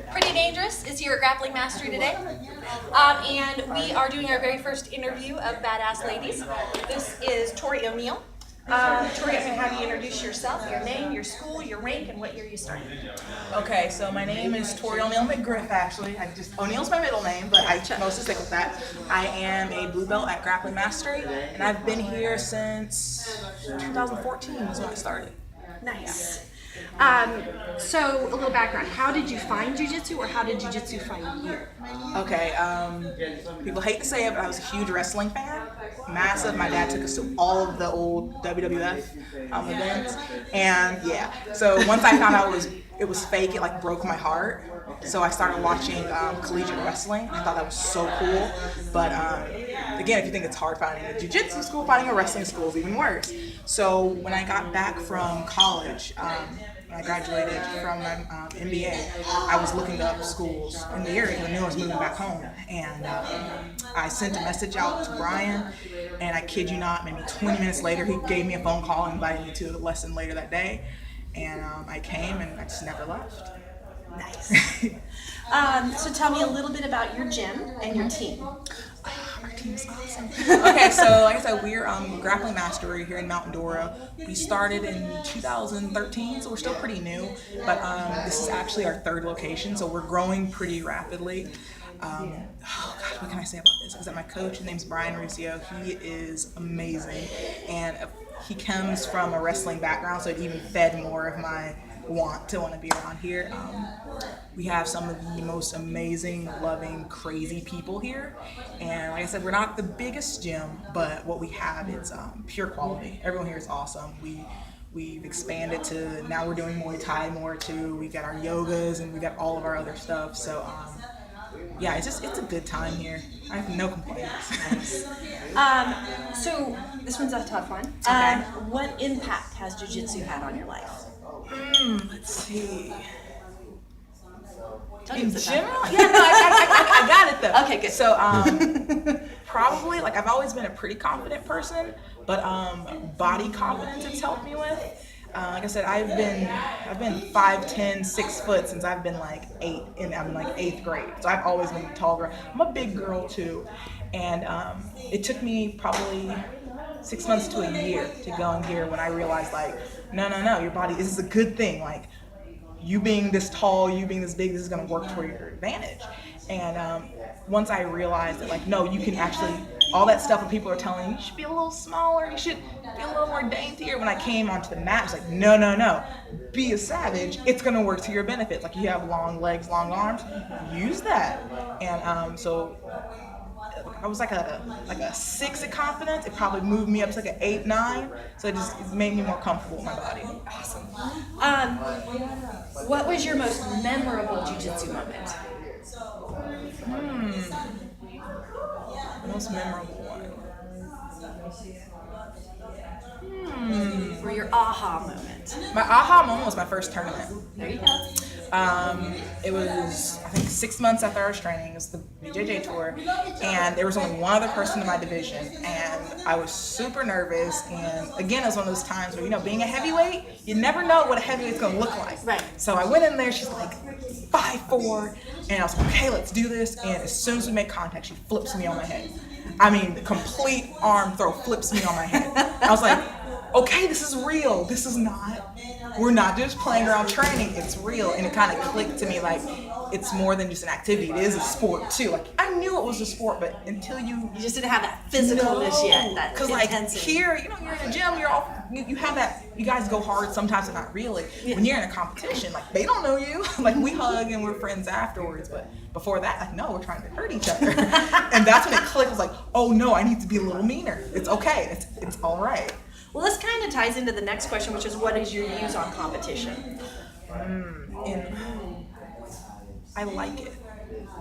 Pretty Dangerous is here at Grappling Mastery today, and we are doing our very first interview of Badass Ladies. This is Torrie O Neil. Torrie, I'm going to have you introduce yourself, your name, your school, your rank, and what year you started. Okay, so my name is Torrie O Neil McGriff, actually. O'Neill's my middle name, but I mostly stick with that. I am a blue belt at Grappling Mastery, and I've been here since 2014 is when I started. Nice. So a little background. How did you find jiu-jitsu, or how did jiu-jitsu find you? Okay, people hate to say it, but I was a huge wrestling fan. Massive. My dad took us to all of the old WWF events, and yeah. So once I found out it was fake, it like broke my heart. So I started watching collegiate wrestling. I thought that was so cool. But again, if you think it's hard finding a jiu-jitsu school, finding a wrestling school is even worse. So when I got back from college, when I graduated from my MBA, I was looking up schools in the area because I knew I was moving back home. And I sent a message out to Brian, and I kid you not, maybe 20 minutes later, he gave me a phone call and invited me to a lesson later that day. And I came, and I just never left. Nice. So tell me a little bit about your gym and your team. Our team's awesome. Okay, so like I said, we're Grappling Mastery here in Mount Dora. We started in 2013, so we're still pretty new. But this is actually our third location, so we're growing pretty rapidly. Oh gosh, what can I say about this? Because my coach, his name's Brian Ruscio. He is amazing, and he comes from a wrestling background, so it even fed more of my want to be around here. We have some of the most amazing, loving, crazy people here, and like I said, we're not the biggest gym, but what we have is pure quality. Everyone here is awesome. We've expanded to now we're doing Muay Thai more too. We got our yogas and we got all of our other stuff. So yeah, it's a good time here. I have no complaints. So this one's a tough one. Okay. What impact has jiu-jitsu had on your life? Let's see. In general? Yeah, no, I got it though. Okay, good. So probably, like, I've always been a pretty confident person, but body confidence it's helped me with. Like I said, I've been 5'10", 6 foot since I've been like 8, and I'm like 8th grade. So I've always been a tall girl. I'm a big girl too, and it took me probably 6 months to a year to go in here when I realized, like, no, your body, this is a good thing. Like, you being this tall, you being this big, this is gonna work for your advantage. And once I realized that, like, no, you can actually, all that stuff that people are telling you, you should be a little smaller, you should be a little more daintier. When I came onto the mat, it's like, no, be a savage. It's gonna work to your benefit. Like, you have long legs, long arms, use that. And so I was like a 6 at confidence. It probably moved me up to like an 8, 9. So it made me more comfortable with my body. Awesome. What was your most memorable jiu-jitsu moment? The most memorable one. Or your aha moment? My aha moment was my first tournament. There you go. It was, I think, 6 months after I was training. It was the BJJ tour, and there was only one other person in my division, and I was super nervous. And again, it was one of those times where, being a heavyweight, you never know what a heavyweight's gonna look like. Right. So I went in there. She's like 5'4", and I was like, okay, let's do this. And as soon as we make contact, she flips me on my head. I mean, the complete arm throw flips me on my head. I was like, okay, this is real. This is not, we're not just playing around training, it's real. And it kind of clicked to me, like, it's more than just an activity, it is a sport too. Like, I knew it was a sport, but until you just didn't have that physicalness yet, that because like here, you're in a gym, you have that, you guys go hard sometimes, but not really. Yeah. When you're in a competition, like, they don't know you. Like, we hug and we're friends afterwards, but before that, like, no, we're trying to hurt each other. And that's when it clicked. I was like, oh no, I need to be a little meaner. It's okay, it's all right. Well, this kind of ties into the next question, which is, what is your views on competition? I like it.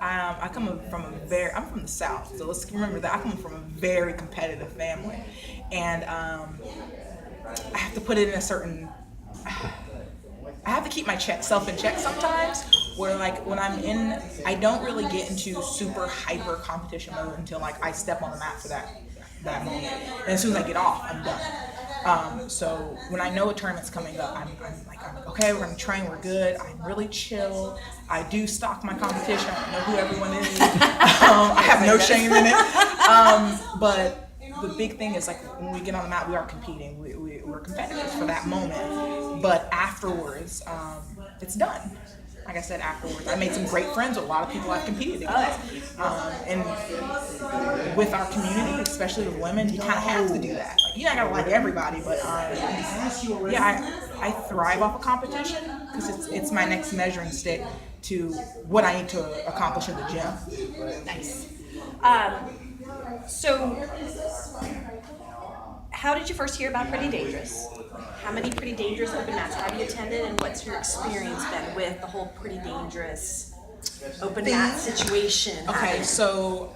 I'm from the South, so let's remember that I come from a very competitive family, and I have to put it in a certain. I have to keep my self in check sometimes. Where, like, when I'm in, I don't really get into super hyper competition mode until, like, I step on the mat for that moment, and as soon as I get off, I'm done. So when I know a tournament's coming up, I'm like, okay, we're gonna train, we're good. I'm really chill, I do stalk my competition. I don't know who everyone is. I have no shame in it. But the big thing is, like, when we get on the mat, we are competing. We're competitive for that moment. But afterwards, it's done. Like I said, afterwards, I made some great friends with a lot of people I've competed against. And with our community, especially with women, you kind of have to do that. Like, you're not gonna like everybody, but yeah, I thrive off of competition because it's my next measuring stick to what I need to accomplish in the gym. Nice. So, how did you first hear about Pretty Dangerous? How many Pretty Dangerous open mats have you attended, and what's your experience been with the whole Pretty Dangerous open mat situation? Okay, so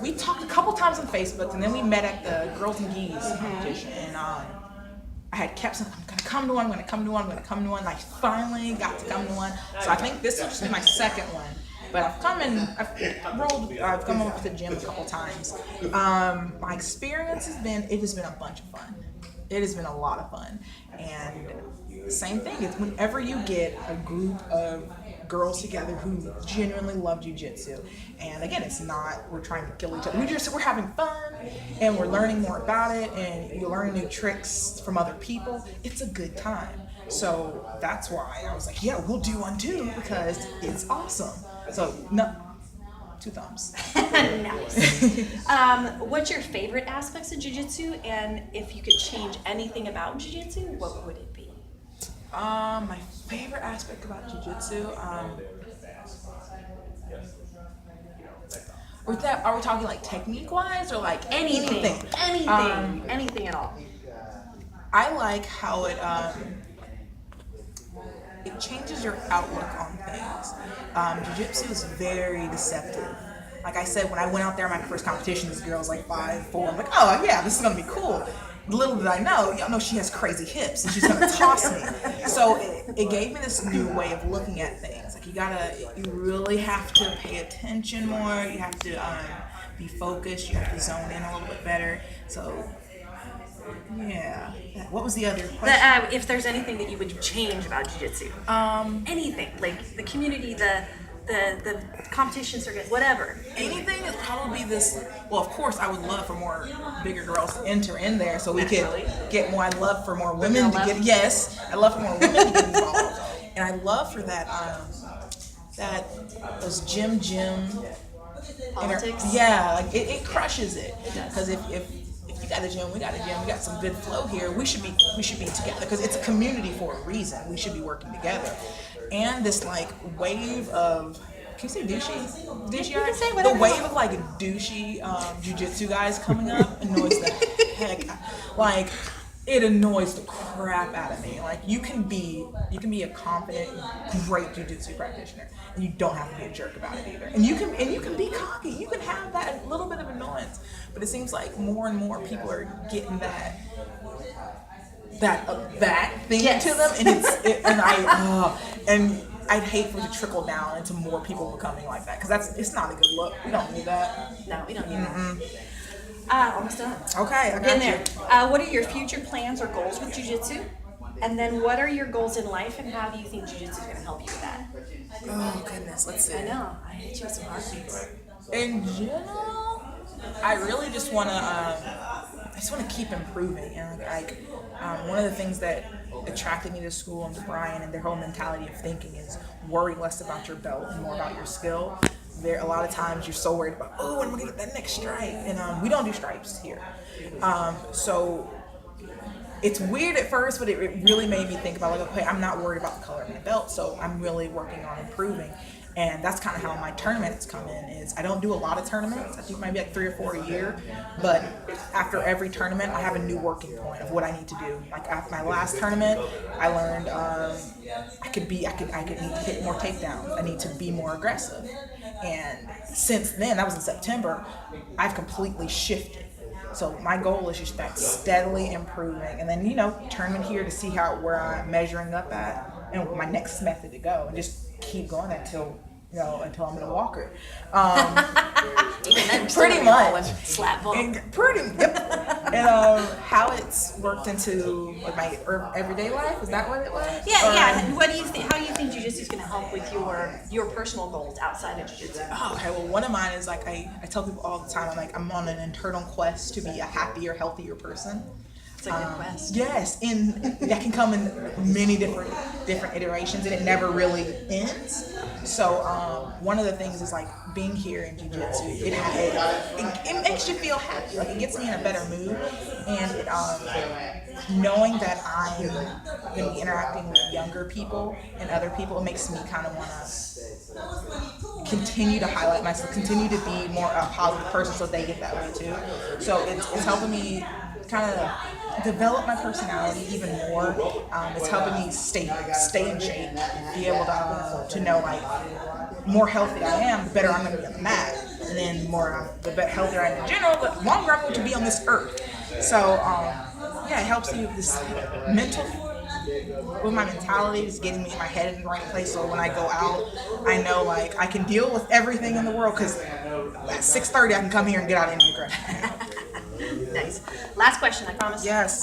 we talked a couple times on Facebook, and then we met at the Girls and Geese competition, and I had kept saying, I'm gonna come to one, I'm gonna come to one, I'm gonna come to one. And I finally got to come to one. So I think this will just be my second one. But I've come up to the gym a couple times. My experience has been a bunch of fun. It has been a lot of fun. And same thing, it's whenever you get a group of girls together who genuinely love jiu-jitsu, and again, it's not we're trying to kill each other, we're having fun and we're learning more about it, and you learn new tricks from other people. It's a good time. So that's why I was like, yeah, we'll do one too, because it's awesome. So no, 2 thumbs. Nice. What's your favorite aspects of jiu-jitsu, and if you could change anything about jiu-jitsu, what would it be? My favorite aspect about jiu-jitsu, are we talking like technique-wise or like anything? Anything at all. I like how it changes your outlook on things. Jiu-jitsu is very deceptive. Like I said, when I went out there, my first competition, this girl's like 5'4". I'm like, oh yeah, this is gonna be cool. Little did I know, y'all know she has crazy hips and she's gonna toss me. So it gave me this new way of looking at things. Like you really have to pay attention more. You have to be focused. You have to zone in a little bit better. So yeah. What was the other question? If there's anything that you would change about jiu-jitsu, anything, like the community, the competition circuit, whatever. Anything is probably this. Well, of course, I would love for more bigger girls to enter in there so we could get more. I'd love for more women to get. Yes, I'd love for more women to get involved, and I love for that. Those gym Politics. Yeah, like it crushes it. Because if you got a gym, we got a gym, we got some good flow here. We should be together because it's a community for a reason. We should be working together. And this like wave of, can you say douchey? You can say whatever. The wave of like douchey jiu-jitsu guys coming up annoys the heck. Like it annoys the crap out of me. Like you can be a confident, great jiu-jitsu practitioner, and you don't have to be a jerk about it either. And you can be cocky. You can have that little bit of annoyance. But it seems like more and more people are getting that thing to them, and I'd hate for it to trickle down into more people becoming like that, because it's not a good look. We don't need that. No, we don't need that. Almost done. Okay, I got Getting there. What are your future plans or goals with jiu-jitsu? And then what are your goals in life, and how do you think jiu-jitsu is going to help you with that? Oh goodness, let's see. I know. I hit you with some hard beats. In general, I really just want to keep improving, and one of the things that attracted me to school and to Brian and their whole mentality of thinking is worry less about your belt and more about your skill. A lot of times you're so worried about, oh, when am I gonna get that next stripe? And we don't do stripes here, so it's weird at first, but it really made me think about like, okay, I'm not worried about the color of my belt, so I'm really working on improving. And that's kind of how my tournaments come in. Is I don't do a lot of tournaments. I do maybe like 3 or 4 a year. But after every tournament, I have a new working point of what I need to do. Like after my last tournament, I learned I could need to hit more takedowns. I need to be more aggressive. And since then, that was in September, I've completely shifted. So my goal is just that steadily improving, and then tournament here to see where I'm measuring up at, and my next method to go, and just keep going until until I'm in a walker. Even then, Pretty much. Slap ball. And how it's worked into like my everyday life, is that what it was? Yeah. What do you think? How do you think jiu-jitsu is going to help with your personal goals outside of jiu-jitsu? Oh, okay. Well, one of mine is like I tell people all the time. I'm on an internal quest to be a happier, healthier person. It's a good quest. Yes, and that can come in many different iterations, and it never really ends. So one of the things is like being here in jiu-jitsu. It makes you feel happy. Like it gets me in a better mood, and knowing that I'm going to be interacting with younger people and other people, it makes me kind of want to continue to highlight myself, continue to be more a positive person, so they get that way too. So it's helping me kind of develop my personality even more. It's helping me stay in shape, be able to know like more healthy I am, the better I'm going to be on the mat, and then the healthier I am in general, the longer I'm going to be on this earth. So it helps me with this with my mentality, just getting me in my head in the right place. So when I go out, I know like I can deal with everything in the world, because at 6:30 I can come here and get out any aggression. Nice. Last question, I promise. Yes.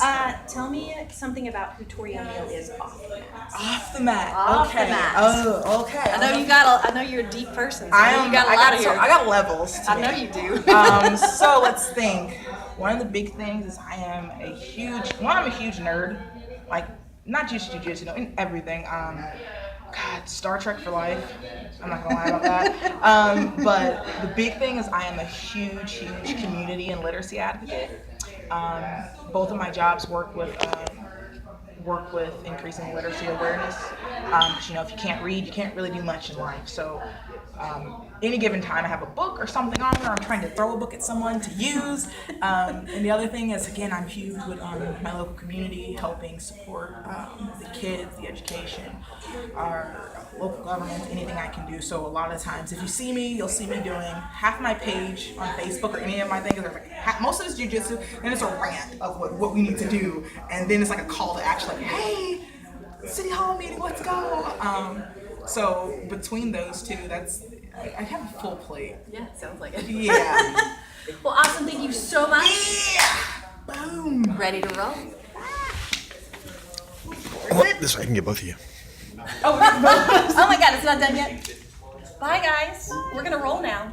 Tell me something about who Torrie O Neil is off the mat. Off the mat. Off Okay. the mat. Oh, okay. I know you're a deep person. So I got levels. I know you do. So let's think. One of the big things is I'm a huge nerd. Like, not just jiu-jitsu, in everything. God, Star Trek for life. I'm not gonna lie about that. But the big thing is I am a huge community and literacy advocate. Both of my jobs work with increasing literacy awareness. If you can't read, you can't really do much in life. So any given time I have a book or something on there, I'm trying to throw a book at someone to use. And the other thing is, again, I'm huge with my local community, helping support the kids, the education, our local government, anything I can do. So a lot of times, if you see me, you'll see me doing half my page on Facebook or any of my things. Most of it's jiu-jitsu, and it's a rant of what we need to do, and then it's like a call to action, like, hey, city hall meeting, let's go. So between those two, I have a full plate. Yeah, sounds like it. Yeah. Well, awesome. Thank you so much. Yeah. Boom. Ready to roll? This way, I can get both of you. Oh my God, it's not done yet. Bye, guys. We're gonna roll now.